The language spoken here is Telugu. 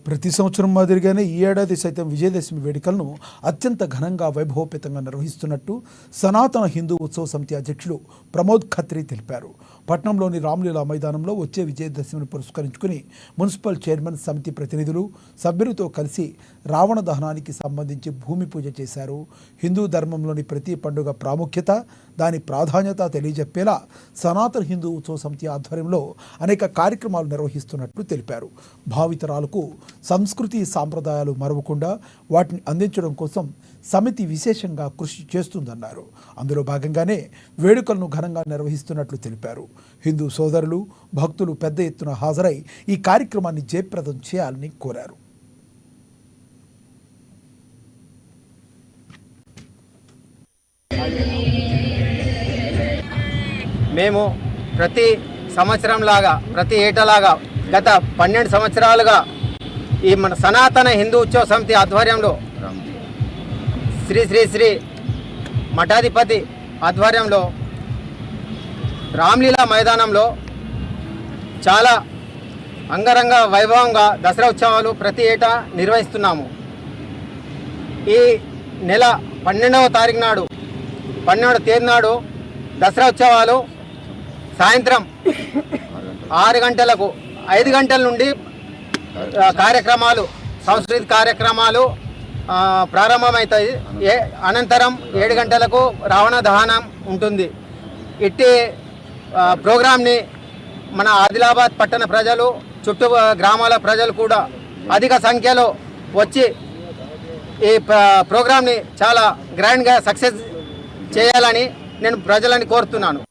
ప్రతి సంవత్సరం మాదిరిగానే ఈ ఏడాది సైతం విజయదశమి వేడుకలను అత్యంత ఘనంగా వైభవోపేతంగా నిర్వహిస్తున్నట్టు సనాతన హిందూ ఉత్సవ సమితి అధ్యక్షులు ప్రమోద్ ఖత్రి తెలిపారు. పట్నంలోని రామ్లీలా మైదానంలో వచ్చే విజయదశమిని పురస్కరించుకుని మున్సిపల్ చైర్మన్, సమితి ప్రతినిధులు, సభ్యులతో కలిసి రావణ దహనానికి సంబంధించి భూమి పూజ చేశారు. హిందూ ధర్మంలోని ప్రతి పండుగ ప్రాముఖ్యత, దాని ప్రాధాన్యత తెలియజెప్పేలా సనాతన హిందూ ఉత్సవ సమితి ఆధ్వర్యంలో అనేక కార్యక్రమాలు నిర్వహిస్తున్నట్లు తెలిపారు. భావితరాలకు సంస్కృతి సాంప్రదాయాలు మరవకుండా వాటిని అందించడం కోసం సమితి విశేషంగా కృషి చేస్తుందన్నారు. అందులో భాగంగానే వేడుకలను ఘనంగా నిర్వహిస్తున్నట్లు తెలిపారు. హిందూ సోదరులు, భక్తులు పెద్ద ఎత్తున హాజరై ఈ కార్యక్రమాన్ని జయప్రదం చేయాలని కోరారు. మేము ప్రతి సంవత్సరంలాగా, ప్రతి ఏటలాగా గత 12 సంవత్సరాలుగా ఈ మన సనాతన హిందూ ఉత్సవ సమితి ఆధ్వర్యంలో శ్రీ శ్రీ శ్రీ మఠాధిపతి ఆధ్వర్యంలో రామ్లీలా మైదానంలో చాలా అంగరంగ వైభవంగా దసరా ఉత్సవాలు ప్రతి ఏటా నిర్వహిస్తున్నాము. ఈ నెల 12వ తారీఖు నాడు, 12వ తేదీ నాడు దసరా ఉత్సవాలు సాయంత్రం 6 గంటలకు 5 గంటల నుండి కార్యక్రమాలు, సాంస్కృతిక కార్యక్రమాలు ప్రారంభమవుతాయి. అనంతరం 7 గంటలకు రావణ దహనం ఉంటుంది. ఇట్టి ప్రోగ్రాంని మన ఆదిలాబాద్ పట్టణ ప్రజలు, చుట్టూ గ్రామాల ప్రజలు కూడా అధిక సంఖ్యలో వచ్చి ఈ ప్రోగ్రాంని చాలా గ్రాండ్గా సక్సెస్ చేయాలని నేను ప్రజలని కోరుతున్నాను.